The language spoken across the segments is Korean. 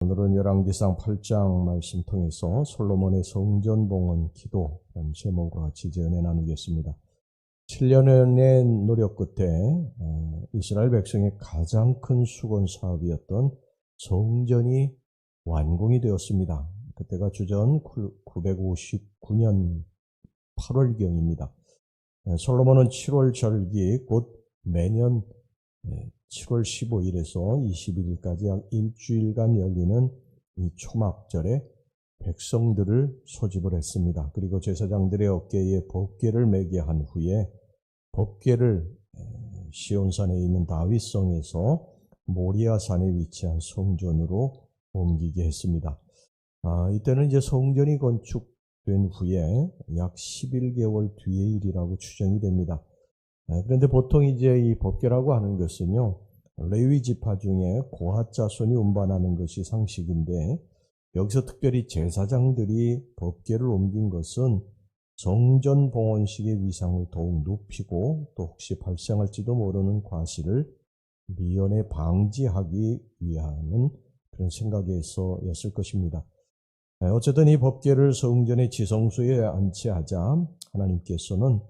오늘은 열왕기상 8장 말씀 통해서 솔로몬의 성전봉헌 기도라는 제목과 같이 은혜 나누겠습니다. 7년의 노력 끝에 이스라엘 백성의 가장 큰 수건 사업이었던 성전이 완공이 되었습니다. 그때가 주전 959년 8월경입니다. 솔로몬은 7월 절기 곧 매년 7월 15일에서 21일까지 약 일주일간 열리는 이 초막절에 백성들을 소집을 했습니다. 그리고 제사장들의 어깨에 법궤를 매게 한 후에 법궤를 시온산에 있는 다윗성에서 모리아산에 위치한 성전으로 옮기게 했습니다. 이때는 이제 성전이 건축된 후에 약 11개월 뒤의 일이라고 추정이 됩니다. 그런데 보통 이제 이 법궤라고 하는 것은요, 레위 지파 중에 고핫 자손이 운반하는 것이 상식인데, 여기서 특별히 제사장들이 법궤를 옮긴 것은 성전 봉헌식의 위상을 더욱 높이고 또 혹시 발생할지도 모르는 과실을 미연에 방지하기 위한 그런 생각에서였을 것입니다. 어쨌든 이 법궤를 성전의 지성소에 안치하자 하나님께서는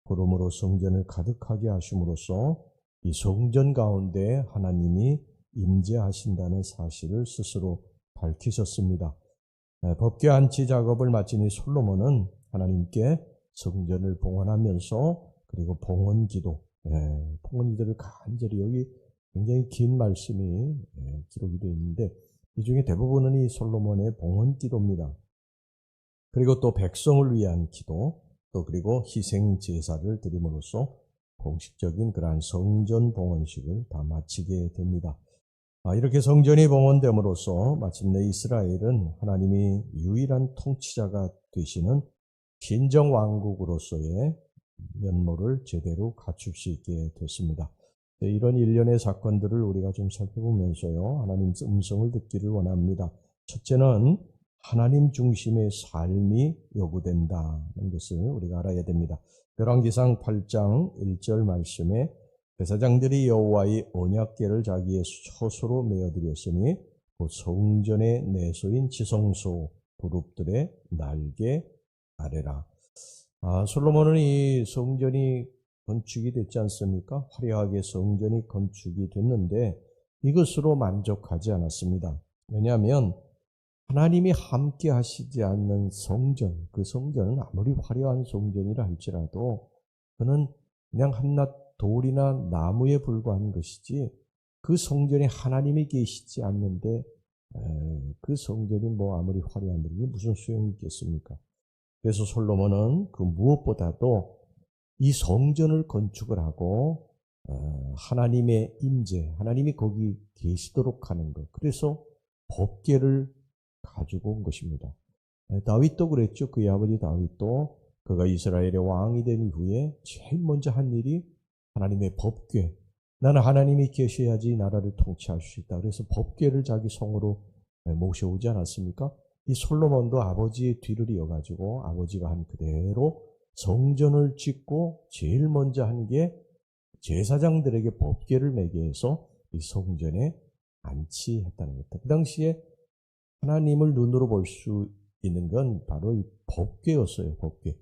그러므로 성전을 가득하게 하심으로써 이 성전 가운데 하나님이 임재하신다는 사실을 스스로 밝히셨습니다. 법궤 안치 작업을 마친 이 솔로몬은 하나님께 성전을 봉헌하면서 그리고 봉헌기도, 봉헌기도를 간절히 여기 굉장히 긴 말씀이 기록이 되어 있는데 이 중에 대부분은 이 솔로몬의 봉헌기도입니다. 그리고 또 백성을 위한 기도, 또 그리고 희생 제사를 드림으로써 공식적인 그러한 성전 봉헌식을 다 마치게 됩니다. 이렇게 성전이 봉헌됨으로써 마침내 이스라엘은 하나님이 유일한 통치자가 되시는 신정 왕국으로서의 면모를 제대로 갖출 수 있게 됐습니다. 이런 일련의 사건들을 우리가 좀 살펴보면서요, 하나님 음성을 듣기를 원합니다. 첫째는 하나님 중심의 삶이 요구된다는 것을 우리가 알아야 됩니다. 열왕기상 8장 1절 말씀에 제사장들이 여호와의 언약궤를 자기의 처소로 메어드렸으니 그 성전의 내소인 지성소 그룹들의 날개 아래라. 솔로몬은 이 성전이 건축이 됐지 않습니까? 화려하게 성전이 건축이 됐는데 이것으로 만족하지 않았습니다. 왜냐하면 하나님이 함께 하시지 않는 성전, 그 성전은 아무리 화려한 성전이라 할지라도 그는 그냥 한낱 돌이나 나무에 불과한 것이지 그 성전에 하나님이 계시지 않는데 그 성전이 뭐 아무리 화려한 게 무슨 소용이 있겠습니까? 그래서 솔로몬은 그 무엇보다도 이 성전을 건축을 하고 하나님의 임재, 하나님이 거기 계시도록 하는 것, 그래서 법궤를 가지고 온 것입니다. 다윗도 그랬죠. 그의 아버지 다윗도 그가 이스라엘의 왕이 된 이후에 제일 먼저 한 일이 하나님의 법궤, 나는 하나님이 계셔야지 나라를 통치할 수 있다. 그래서 법궤를 자기 성으로 모셔오지 않았습니까? 이 솔로몬도 아버지의 뒤를 이어가지고 아버지가 한 그대로 성전을 짓고 제일 먼저 한 게 제사장들에게 법궤를 매게 해서 이 성전에 안치했다는 겁니다. 그 당시에 하나님을 눈으로 볼 수 있는 건 바로 이 법궤였어요. 법궤.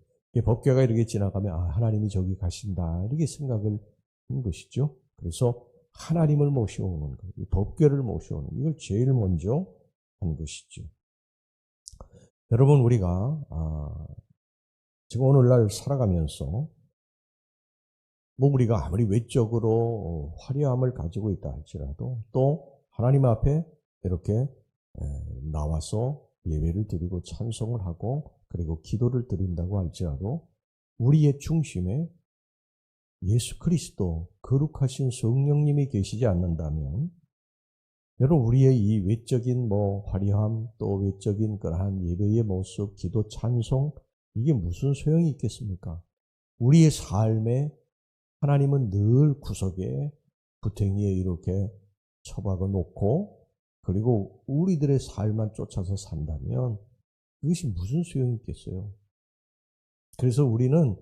법궤가 이렇게 지나가면 하나님이 저기 가신다 이렇게 생각을 한 것이죠. 그래서 하나님을 모셔오는 것, 이 법궤를 모셔오는 이걸 제일 먼저 한 것이죠. 여러분, 우리가 지금 오늘날 살아가면서 뭐 우리가 아무리 외적으로 화려함을 가지고 있다 할지라도 또 하나님 앞에 이렇게 나와서 예배를 드리고 찬송을 하고 그리고 기도를 드린다고 할지라도 우리의 중심에 예수 그리스도 거룩하신 성령님이 계시지 않는다면 여러분, 우리의 이 외적인 화려함 또 외적인 그러한 예배의 모습, 기도, 찬송 이게 무슨 소용이 있겠습니까? 우리의 삶에 하나님은 늘 구석에 구덩이에 이렇게 처박아 놓고 그리고 우리들의 삶만 쫓아서 산다면 이것이 무슨 소용이 있겠어요? 그래서 우리는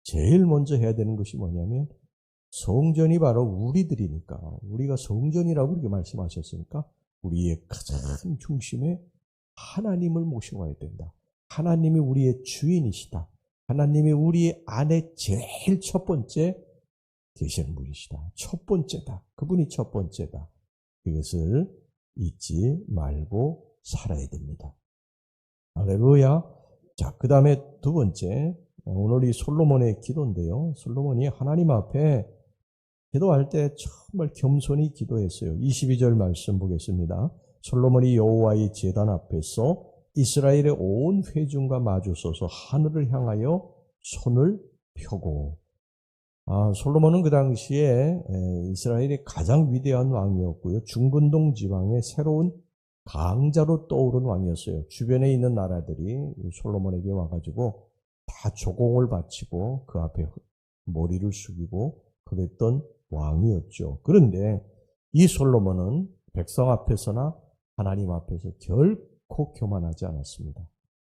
제일 먼저 해야 되는 것이 뭐냐면 성전이 바로 우리들이니까 우리가 성전이라고 이렇게 말씀하셨으니까 우리의 가장 중심에 하나님을 모셔와야 된다. 하나님이 우리의 주인이시다. 하나님이 우리 안에 제일 첫 번째 계시는 분이시다. 첫 번째다. 그분이 첫 번째다. 이것을 잊지 말고 살아야 됩니다. 할렐루야. 자, 그 다음에 두 번째, 오늘 이 솔로몬의 기도인데요. 솔로몬이 하나님 앞에 기도할 때 정말 겸손히 기도했어요. 22절 말씀 보겠습니다. 솔로몬이 여호와의 제단 앞에서 이스라엘의 온 회중과 마주서서 하늘을 향하여 손을 펴고, 솔로몬은 그 당시에 이스라엘의 가장 위대한 왕이었고요. 중근동 지방의 새로운 강자로 떠오른 왕이었어요. 주변에 있는 나라들이 솔로몬에게 와가지고 다 조공을 바치고 그 앞에 머리를 숙이고 그랬던 왕이었죠. 그런데 이 솔로몬은 백성 앞에서나 하나님 앞에서 결코 교만하지 않았습니다.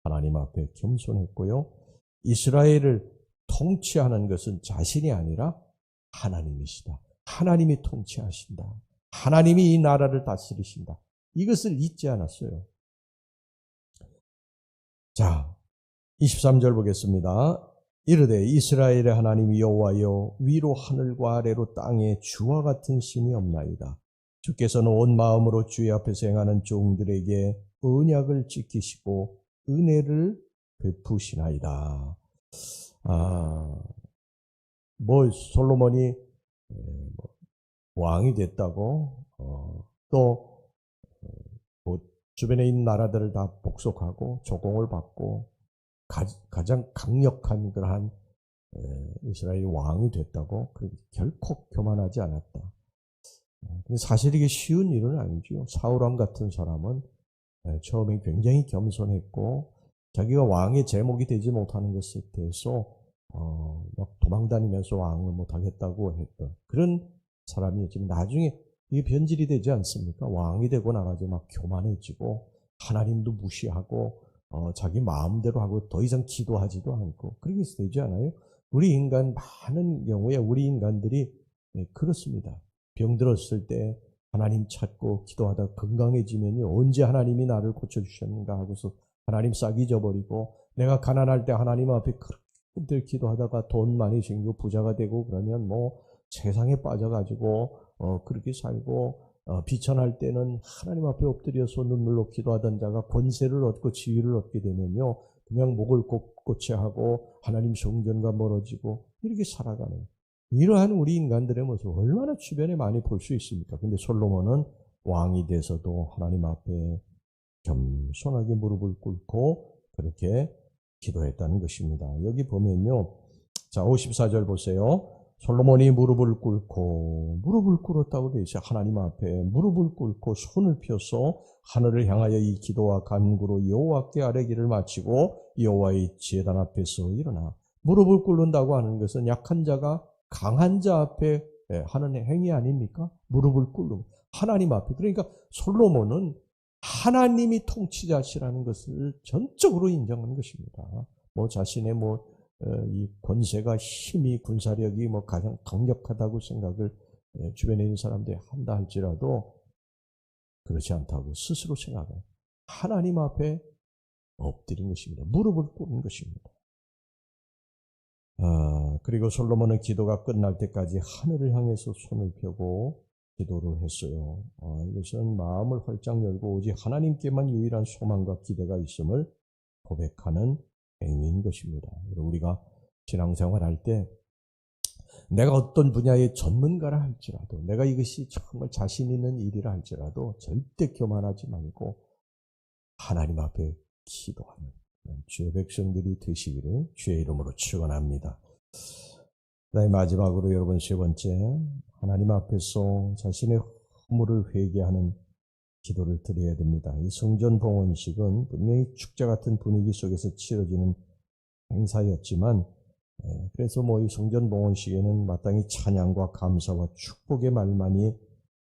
하나님 앞에 겸손했고요. 이스라엘을 통치하는 것은 자신이 아니라 하나님이시다. 하나님이 통치하신다. 하나님이 이 나라를 다스리신다. 이것을 잊지 않았어요. 자, 23절 보겠습니다. 이르되 이스라엘의 하나님 여호와여, 위로 하늘과 아래로 땅에 주와 같은 신이 없나이다. 주께서는 온 마음으로 주의 앞에서 행하는 종들에게 언약을 지키시고 은혜를 베푸시나이다. 솔로몬이 왕이 됐다고 또 주변에 있는 나라들을 다 복속하고 조공을 받고 가장 강력한 그러한 이스라엘 왕이 됐다고 결코 교만하지 않았다. 근데 사실 이게 쉬운 일은 아니죠. 사울왕 같은 사람은 처음에 굉장히 겸손했고 자기가 왕의 제목이 되지 못하는 것에 대해서 막 도망다니면서 왕을 못하겠다고 했던 그런 사람이었지만 나중에 이게 변질이 되지 않습니까? 왕이 되고 나가지고 막 교만해지고 하나님도 무시하고 자기 마음대로 하고 더 이상 기도하지도 않고 그렇게 되지 않아요? 우리 인간 많은 경우에 우리 인간들이 그렇습니다. 병들었을 때 하나님 찾고 기도하다 건강해지면요 언제 하나님이 나를 고쳐주셨는가 하고서 하나님 싹 잊어버리고 내가 가난할 때 하나님 앞에 그렇게 기도하다가 돈 많이 생기고 부자가 되고 그러면 세상에 빠져가지고 그렇게 살고 비천할 때는 하나님 앞에 엎드려서 눈물로 기도하던 자가 권세를 얻고 지위를 얻게 되면요 그냥 목을 꼿꼿이 하고 하나님 성전과 멀어지고 이렇게 살아가는 이러한 우리 인간들의 모습 얼마나 주변에 많이 볼 수 있습니까? 근데 솔로몬은 왕이 돼서도 하나님 앞에 겸손하게 무릎을 꿇고 그렇게 기도했다는 것입니다. 여기 보면요. 자, 54절 보세요. 솔로몬이 무릎을 꿇었다고 되어 있어요. 하나님 앞에 무릎을 꿇고 손을 펴서 하늘을 향하여 이 기도와 간구로 여호와께 아뢰기를 마치고 여호와의 제단 앞에서 일어나 무릎을 꿇는다고 하는 것은 약한 자가 강한 자 앞에 하는 행위 아닙니까? 무릎을 꿇는 하나님 앞에. 그러니까 솔로몬은 하나님이 통치자시라는 것을 전적으로 인정하는 것입니다. 자신의 이 권세가 힘이 군사력이 가장 강력하다고 생각을 주변에 있는 사람들이 한다 할지라도 그렇지 않다고 스스로 생각해요. 하나님 앞에 엎드린 것입니다. 무릎을 꿇는 것입니다. 그리고 솔로몬은 기도가 끝날 때까지 하늘을 향해서 손을 펴고 기도를 했어요. 이것은 마음을 활짝 열고 오직 하나님께만 유일한 소망과 기대가 있음을 고백하는 행위인 것입니다. 우리가 신앙생활 할 때 내가 어떤 분야의 전문가라 할지라도 내가 이것이 정말 자신 있는 일이라 할지라도 절대 교만하지 말고 하나님 앞에 기도하는 주의 백성들이 되시기를 주의 이름으로 축원합니다. 그다음에 마지막으로 여러분 세 번째 하나님 앞에서 자신의 허물을 회개하는 기도를 드려야 됩니다. 이 성전 봉헌식은 분명히 축제 같은 분위기 속에서 치러지는 행사였지만 그래서 이 성전 봉헌식에는 마땅히 찬양과 감사와 축복의 말만이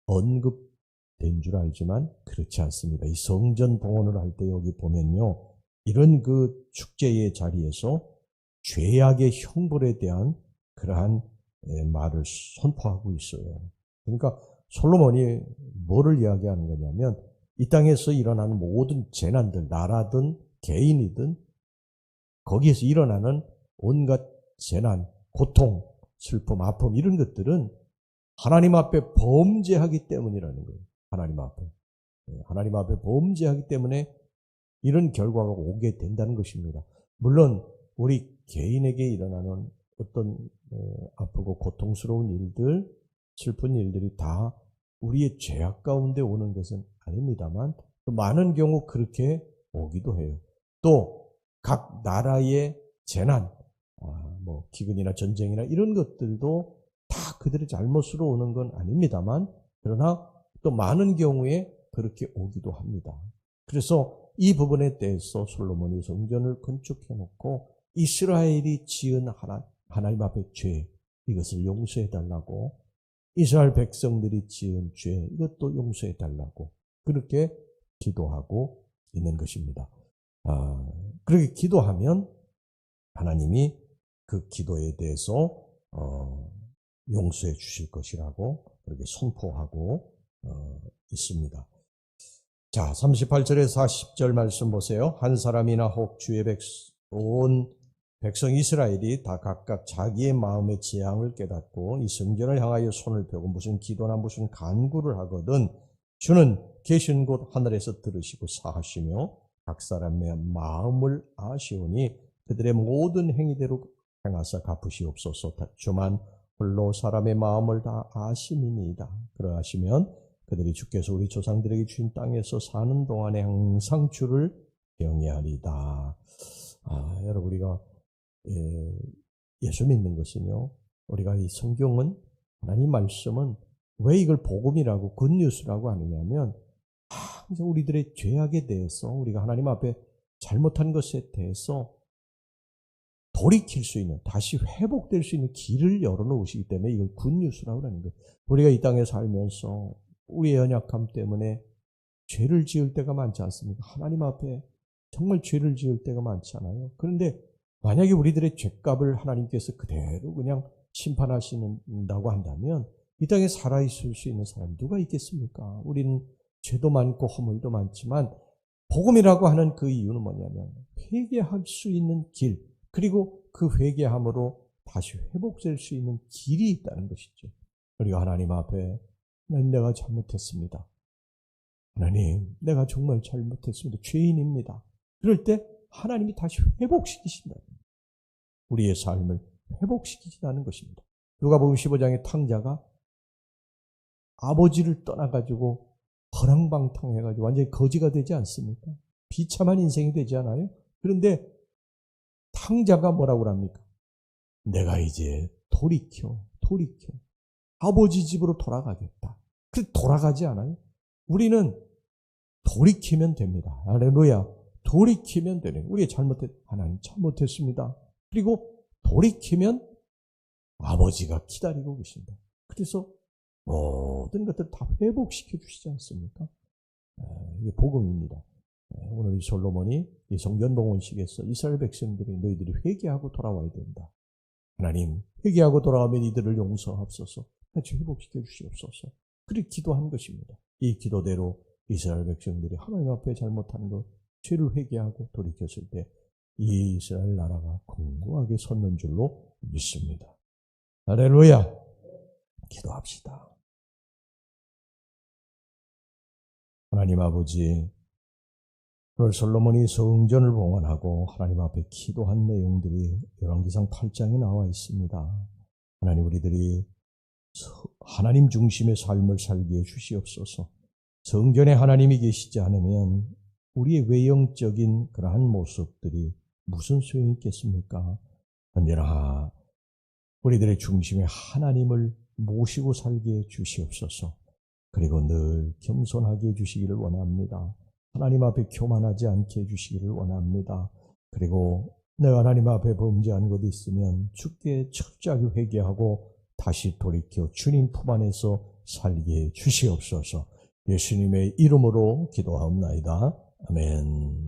언급된 줄 알지만 그렇지 않습니다. 이 성전 봉헌을 할 때 여기 보면요. 이런 그 축제의 자리에서 죄악의 형벌에 대한 그러한 말을 선포하고 있어요. 그러니까 솔로몬이 뭐를 이야기하는 거냐면 이 땅에서 일어나는 모든 재난들, 나라든 개인이든 거기에서 일어나는 온갖 재난, 고통, 슬픔, 아픔 이런 것들은 하나님 앞에 범죄하기 때문이라는 거예요. 하나님 앞에 범죄하기 때문에 이런 결과가 오게 된다는 것입니다. 물론 우리 개인에게 일어나는 어떤 아프고 고통스러운 일들, 슬픈 일들이 다 우리의 죄악 가운데 오는 것은 아닙니다만 또 많은 경우 그렇게 오기도 해요. 또 각 나라의 재난, 기근이나 전쟁이나 이런 것들도 다 그들의 잘못으로 오는 건 아닙니다만 그러나 또 많은 경우에 그렇게 오기도 합니다. 그래서 이 부분에 대해서 솔로몬이 성전을 건축해 놓고 이스라엘이 지은 하나님 앞의 죄 이것을 용서해 달라고 이스라엘 백성들이 지은 죄 이것도 용서해 달라고 그렇게 기도하고 있는 것입니다. 그렇게 기도하면 하나님이 그 기도에 대해서 용서해 주실 것이라고 그렇게 선포하고 있습니다. 자, 38절에서 40절 말씀 보세요. 한 사람이나 혹 주의 온 백성 이스라엘이 다 각각 자기의 마음의 재앙을 깨닫고 이 성전을 향하여 손을 펴고 무슨 기도나 무슨 간구를 하거든 주는 계신 곳 하늘에서 들으시고 사하시며 각 사람의 마음을 아시오니 그들의 모든 행위대로 행하사 갚으시옵소서. 주만 홀로 사람의 마음을 다 아심이니이다. 그러하시면 그들이 주께서 우리 조상들에게 주신 땅에서 사는 동안에 항상 주를 경외하리다. 여러분 우리가 예수 믿는 것은요. 우리가 이 성경은 하나님 말씀은 왜 이걸 복음이라고 굿뉴스라고 하느냐면 항상 우리들의 죄악에 대해서 우리가 하나님 앞에 잘못한 것에 대해서 돌이킬 수 있는 다시 회복될 수 있는 길을 열어놓으시기 때문에 이걸 굿뉴스라고 하는 거예요. 우리가 이 땅에 살면서 우리의 연약함 때문에 죄를 지을 때가 많지 않습니까? 하나님 앞에 정말 죄를 지을 때가 많잖아요. 그런데 만약에 우리들의 죄값을 하나님께서 그대로 그냥 심판하신다고 한다면 이 땅에 살아있을 수 있는 사람 누가 있겠습니까? 우리는 죄도 많고 허물도 많지만 복음이라고 하는 그 이유는 뭐냐면 회개할 수 있는 길 그리고 그 회개함으로 다시 회복될 수 있는 길이 있다는 것이죠. 우리가 하나님 앞에 내가 잘못했습니다. 하나님 내가 정말 잘못했습니다. 죄인입니다. 그럴 때 하나님이 다시 회복시키신다. 우리의 삶을 회복시키신다는 것입니다. 누가복음 15장의 탕자가 아버지를 떠나가지고 허랑방탕해가지고 완전히 거지가 되지 않습니까? 비참한 인생이 되지 않아요? 그런데 탕자가 뭐라고 합니까? 내가 이제 돌이켜 아버지 집으로 돌아가겠다. 그래서 돌아가지 않아요? 우리는 돌이키면 됩니다. 할렐루야. 돌이키면 되는 우리의 하나님 잘못했습니다. 그리고 돌이키면 아버지가 기다리고 계신다. 그래서 모든 것들 다 회복시켜 주시지 않습니까? 이게 복음입니다. 오늘 이 솔로몬이 이 성전봉헌식에서 이스라엘 백성들이 너희들이 회개하고 돌아와야 된다. 하나님 회개하고 돌아오면 이들을 용서하옵소서. 같이 회복시켜 주시옵소서. 그렇게 기도한 것입니다. 이 기도대로 이스라엘 백성들이 하나님 앞에 잘못한 것, 죄를 회개하고 돌이켰을 때 이 이스라엘 나라가 건강하게 섰는 줄로 믿습니다. 할렐루야. 기도합시다. 하나님 아버지, 오늘 솔로몬이 성전을 봉헌하고 하나님 앞에 기도한 내용들이 열왕기상 8장에 나와 있습니다. 하나님 우리들이 하나님 중심의 삶을 살게 해주시옵소서. 성전에 하나님이 계시지 않으면 우리의 외형적인 그러한 모습들이 무슨 소용이 있겠습니까? 언제나 우리들의 중심에 하나님을 모시고 살게 해주시옵소서. 그리고 늘 겸손하게 해주시기를 원합니다. 하나님 앞에 교만하지 않게 해주시기를 원합니다. 그리고 내가 하나님 앞에 범죄한 것이 있으면 주께 철저하게 회개하고 다시 돌이켜 주님 품 안에서 살게 해주시옵소서. 예수님의 이름으로 기도하옵나이다. 아멘.